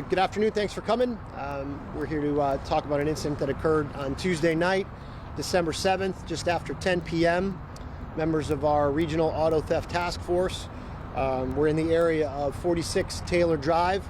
Good afternoon. Thanks for coming. We're here to talk about an incident that occurred on Tuesday night, December 7th, just after 10 p.m. Members of our Regional Auto Theft Task Force were in the area of 46 Taylor Drive.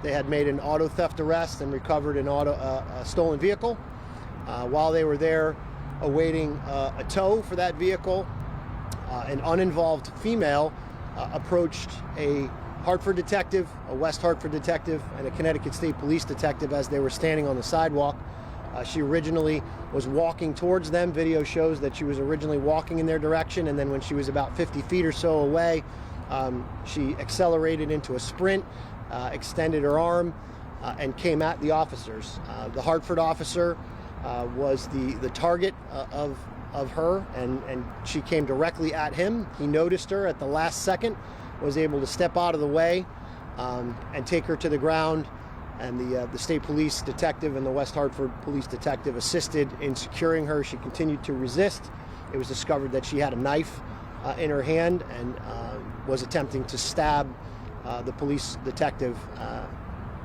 They had made an auto theft arrest and recovered a stolen vehicle. While they were there awaiting a tow for that vehicle, an uninvolved female approached a Hartford detective, a West Hartford detective, and a Connecticut State Police detective as they were standing on the sidewalk. She originally was walking towards them. Video shows that she was originally walking in their direction, and then when she was about 50 feet or so away, she accelerated into a sprint, extended her arm, and came at the officers. The Hartford officer was the target of her, and she came directly at him. He noticed her at the last second, was able to step out of the way and take her to the ground, and the state police detective and the West Hartford police detective assisted in securing her. She continued to resist. It was discovered that she had a knife in her hand and was attempting to stab the police detective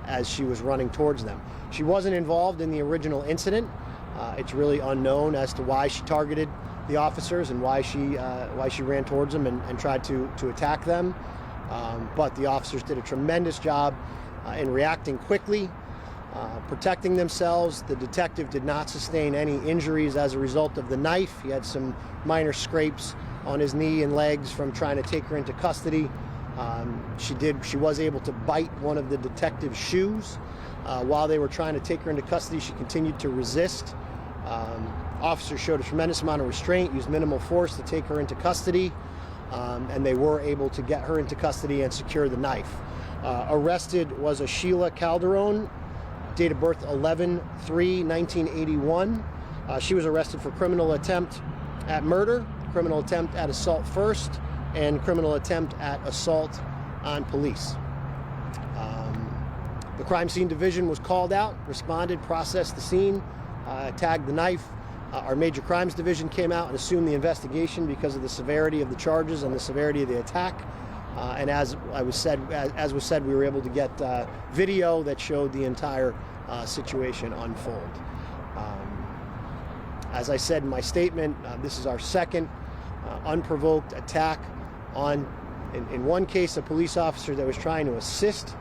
as she was running towards them. She wasn't involved in the original incident. It's really unknown as to why she targeted the officers and why she ran towards them and tried to attack them. But the officers did a tremendous job in reacting quickly, protecting themselves. The detective did not sustain any injuries as a result of the knife. He had some minor scrapes on his knee and legs from trying to take her into custody. She was able to bite one of the detective's shoes. While they were trying to take her into custody, she continued to resist. Officers showed a tremendous amount of restraint, used minimal force to take her into custody, and they were able to get her into custody and secure the knife. Arrested was a Sheila Calderon, date of birth 11/3/1981. She was arrested for criminal attempt at murder, criminal attempt at assault first, and criminal attempt at assault on police. The crime scene division was called out, responded, processed the scene, tagged the knife. Our major crimes division came out and assumed the investigation because of the severity of the charges and the severity of the attack. And as was said, we were able to get video that showed the entire situation unfold. As I said in my statement, this is our second unprovoked attack on, in one case, a police officer that was trying to assist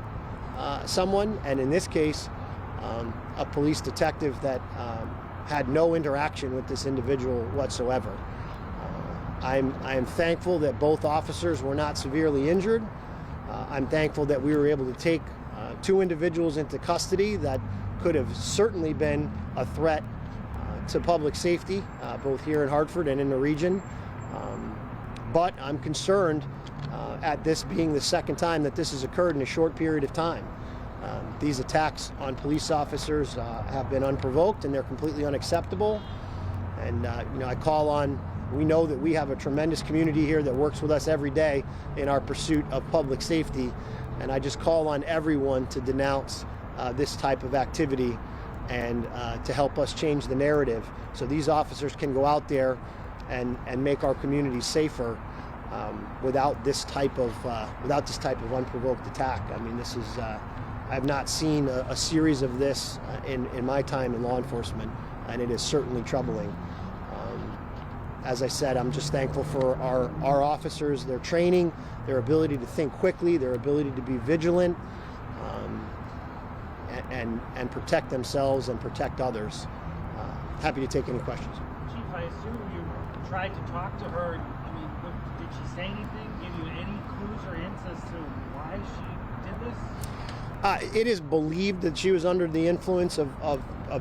someone, and in this case, a police detective that had no interaction with this individual whatsoever. I am thankful that both officers were not severely injured. I'm thankful that we were able to take two individuals into custody that could have certainly been a threat to public safety, both here in Hartford and in the region. But I'm concerned at this being the second time that this has occurred in a short period of time. These attacks on police officers have been unprovoked, and they're completely unacceptable. And we know that we have a tremendous community here that works with us every day in our pursuit of public safety. And I just call on everyone to denounce this type of activity and to help us change the narrative so these officers can go out there and make our community safer without this type of unprovoked attack. I mean, this is I've not seen a series of this in my time in law enforcement, and it is certainly troubling. As I said, I'm just thankful for our officers, their training, their ability to think quickly, their ability to be vigilant, and protect themselves and protect others. Happy to take any questions. Chief, I assume you tried to talk to her. I mean, did she say anything? Give you any clues or hints as to why she did this? It is believed that she was under the influence of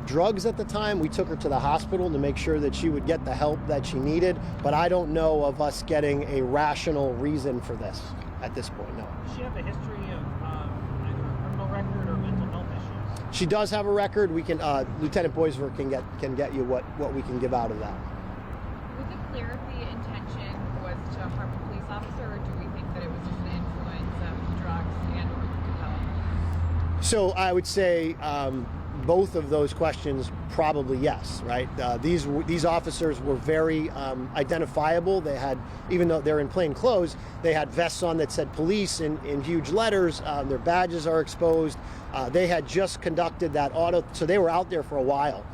drugs at the time. We took her to the hospital to make sure that she would get the help that she needed, but I don't know of us getting a rational reason for this at this point, no. Does she have a history of either a criminal record or mental health issues? She does have a record. We can, Lieutenant Boisver can get you what we can give out of that. Was it clear if the intention was to harm a police officer, or do we think that it was just the influence of drugs and or mental health? So I would say both of those questions, probably yes, right? These officers were very identifiable. They had, even though they're in plain clothes, they had vests on that said police in huge letters. Their badges are exposed. They had just conducted that auto, so they were out there for a while.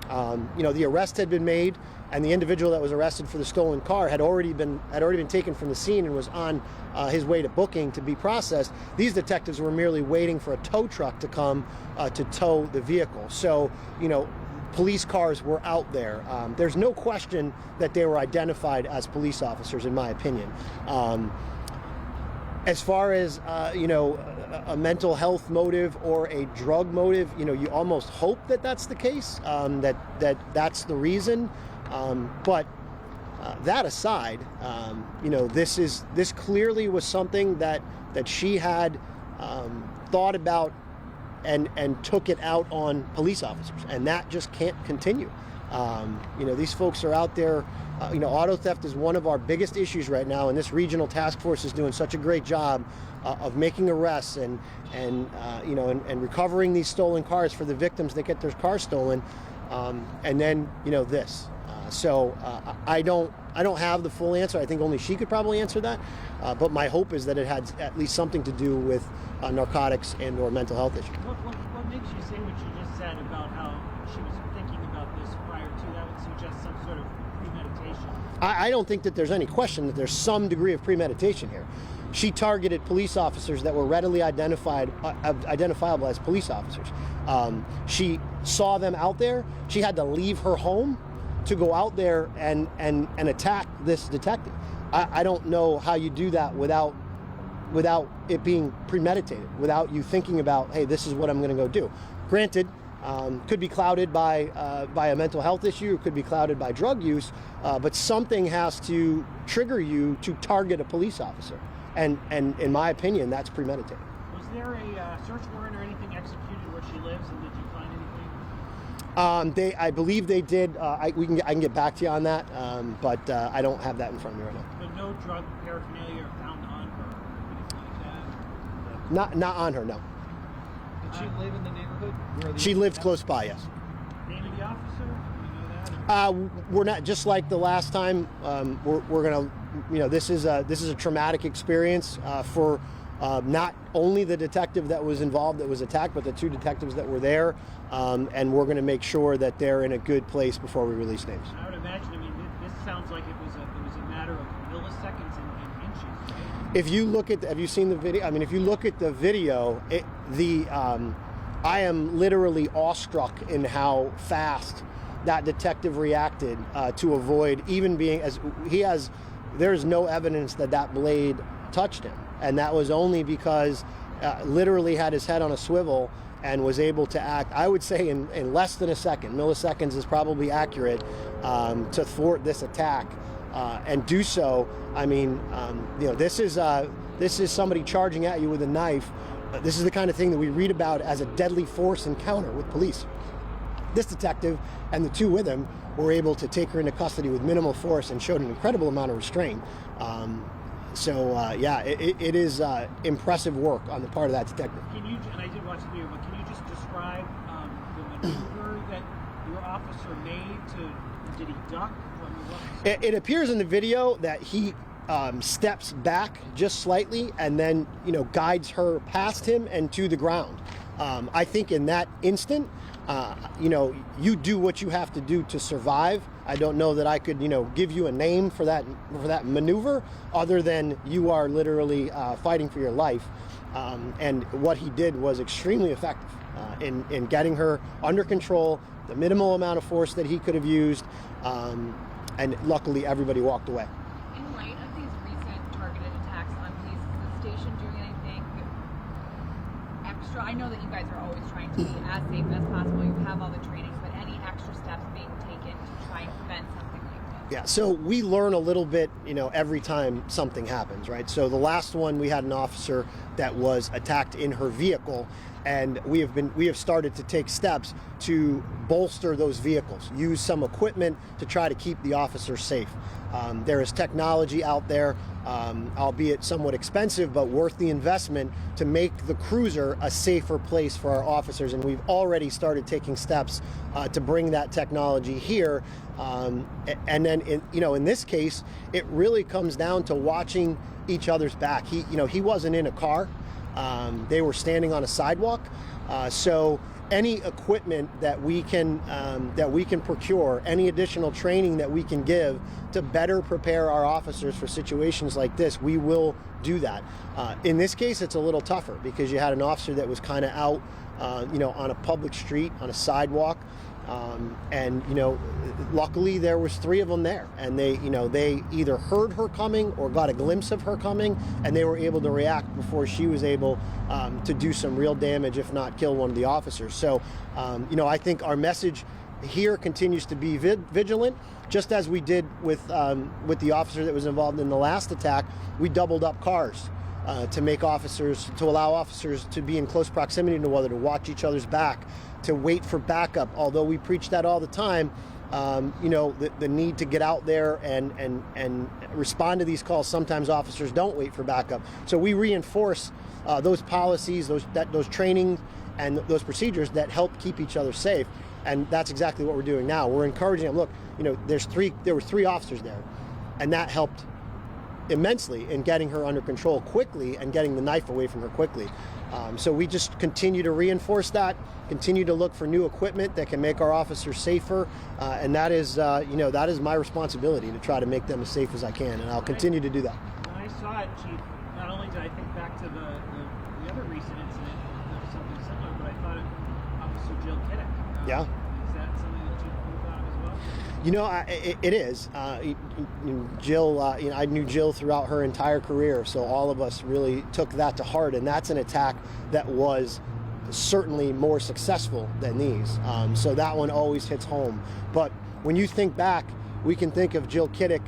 The arrest had been made, and the individual that was arrested for the stolen car had already been taken from the scene and was on his way to booking to be processed. These detectives were merely waiting for a tow truck to come to tow the vehicle. So, police cars were out there. There's no question that they were identified as police officers, in my opinion. As far as a mental health motive or a drug motive, you almost hope that that's the case, that's the reason. But that aside, this clearly was something that she had thought about and took it out on police officers, and that just can't continue. These folks are out there. Auto theft is one of our biggest issues right now, and this regional task force is doing such a great job of making arrests and recovering these stolen cars for the victims that get their cars stolen. And then this. So I don't have the full answer. I think only she could probably answer that. But my hope is that it had at least something to do with narcotics and or mental health issues. What makes you say what you just said about how she was thinking about this prior to? That would suggest some sort of premeditation. I don't think that there's any question that there's some degree of premeditation here. She targeted police officers that were readily identifiable as police officers. She saw them out there. She had to leave her home to go out there and attack this detective. I don't know how you do that without it being premeditated, without you thinking about, hey, this is what I'm going to go do. Granted, could be clouded by a mental health issue, could be clouded by drug use, but something has to trigger you to target a police officer. And in my opinion, that's premeditated. Was there a search warrant or anything executed where she lives, and did you find anything? I believe they did. I can get back to you on that, but I don't have that in front of me right now. But no drug paraphernalia found on her or anything like that? Not on her, no. Did she live in the neighborhood? She lives close by, yes. Name of the officer? Do you know that? We're not, just like the last time. We're gonna, this is a traumatic experience for not only the detective that was involved that was attacked, but the two detectives that were there, and we're going to make sure that they're in a good place before we release names. I would imagine. I mean, this sounds like it was a matter of milliseconds and inches. Right? If you look at, have you seen the video? I mean, if you look at the video, I am literally awestruck in how fast that detective reacted to avoid even being, as he has, there's no evidence that blade touched him. And that was only because literally had his head on a swivel and was able to act, I would say, in less than a second. Milliseconds is probably accurate, to thwart this attack and do so. I mean, this is somebody charging at you with a knife. This is the kind of thing that we read about as a deadly force encounter with police. This detective and the two with him were able to take her into custody with minimal force and showed an incredible amount of restraint. It is impressive work on the part of that detective. Can you, and I did watch the video, but can you just describe the maneuver that your officer made did he duck? It appears in the video that he steps back just slightly and then, guides her past him and to the ground. I think in that instant, you do what you have to do to survive. I don't know that I could, give you a name for that maneuver, other than you are literally fighting for your life. And what he did was extremely effective in getting her under control, the minimal amount of force that he could have used, and luckily everybody walked away. In light of these recent targeted attacks on police, is the station doing anything extra? I know that you guys are always trying to be as safe as possible. You have all the trainings, but any extra steps being taken to try and prevent something like this? Yeah, so we learn a little bit, every time something happens, right? So the last one, we had an officer that was attacked in her vehicle, and we have started to take steps to bolster those vehicles, use some equipment to try to keep the officers safe. There is technology out there, albeit somewhat expensive, but worth the investment to make the cruiser a safer place for our officers. And we've already started taking steps to bring that technology here. And then, in this case, it really comes down to watching each other's back. He wasn't in a car. They were standing on a sidewalk. So any equipment that we can procure, any additional training that we can give to better prepare our officers for situations like this, we will do that. In this case, it's a little tougher because you had an officer that was kind of out, on a public street, on a sidewalk. And luckily there was 3 of them there, and they either heard her coming or got a glimpse of her coming, and they were able to react before she was able to do some real damage, if not kill one of the officers. So, I think our message here continues to be vigilant, just as we did with the officer that was involved in the last attack. We doubled up cars to allow officers to be in close proximity to one another, to watch each other's back, to wait for backup. Although we preach that all the time, the need to get out there and respond to these calls. Sometimes officers don't wait for backup. So we reinforce those policies, those training and those procedures that help keep each other safe. And that's exactly what we're doing now. We're encouraging them. Look, there were 3 officers there, and that helped immensely in getting her under control quickly and getting the knife away from her quickly. So we just continue to reinforce that, continue to look for new equipment that can make our officers safer, and that is my responsibility to try to make them as safe as I can, and I'll continue to do that. When I saw it, Chief, not only did I think back to the other recent incident of something similar, but I thought of Officer Jill Kiddick. Yeah. Is that something that you thought of as well? It is. Jill, I knew Jill throughout her entire career, so all of us really took that to heart, and that's an attack that was certainly more successful than these. So that one always hits home. But when you think back, we can think of Jill Kiddick.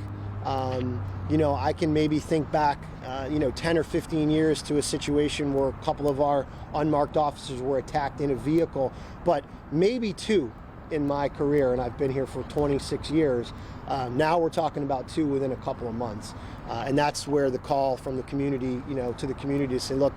I can maybe think back, 10 or 15 years to a situation where a couple of our unmarked officers were attacked in a vehicle, but maybe 2 in my career, and I've been here for 26 years. Now we're talking about 2 within a couple of months. And that's where the call from the community, to the community to say, look,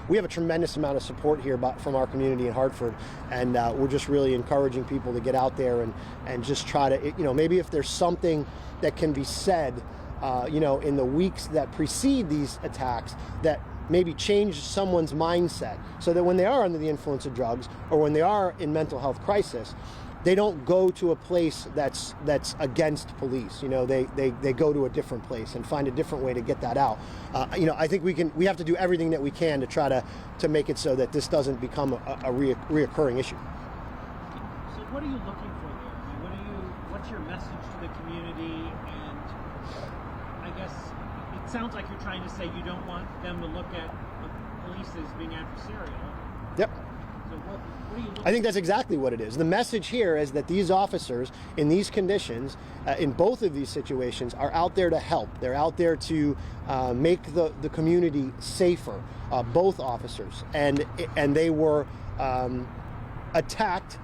we have a tremendous amount of support here from our community in Hartford, and we're just really encouraging people to get out there and just try to, maybe if there's something that can be said, in the weeks that precede these attacks that maybe change someone's mindset so that when they are under the influence of drugs or when they are in mental health crisis, they don't go to a place that's against police. They go to a different place and find a different way to get that out. I think we have to do everything that we can to try to make it so that this doesn't become a reoccurring issue. So what are you looking for there? I mean, what's your message to the community? And I guess it sounds like you're trying to say you don't want them to look at the police as being adversarial. Yep. So what are you looking I think that's exactly what it is. The message here is that these officers in these conditions, in both of these situations, are out there to help. They're out there to make the community safer, both officers. And they were attacked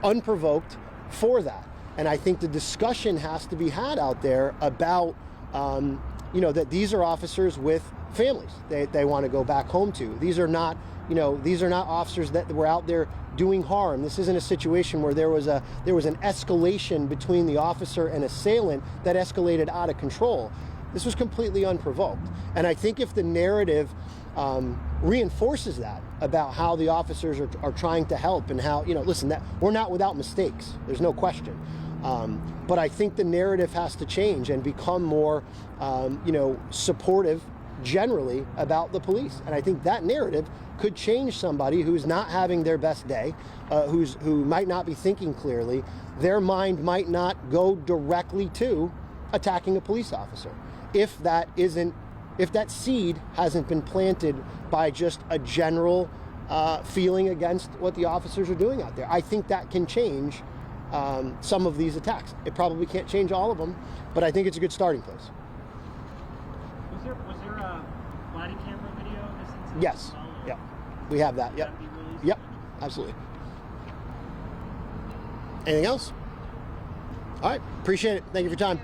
unprovoked for that. And I think the discussion has to be had out there about, that these are officers with families they want to go back home to. These are not officers that were out there doing harm. This isn't a situation where there was an escalation between the officer and assailant that escalated out of control. This was completely unprovoked. And I think if the narrative reinforces that about how the officers are trying to help and how, listen, that we're not without mistakes. There's no question. But I think the narrative has to change and become more, supportive generally about the police. And I think that narrative could change somebody who's not having their best day, who might not be thinking clearly. Their mind might not go directly to attacking a police officer if that seed hasn't been planted by just a general feeling against what the officers are doing out there. I think that can change some of these attacks. It probably can't change all of them, but I think it's a good starting place. Was there a body camera video of this incident? Yes. follow. Yep. We have that. Yep. That'd be really Yep. essential. Absolutely. Anything else? All right. Appreciate it. Thank you for your time.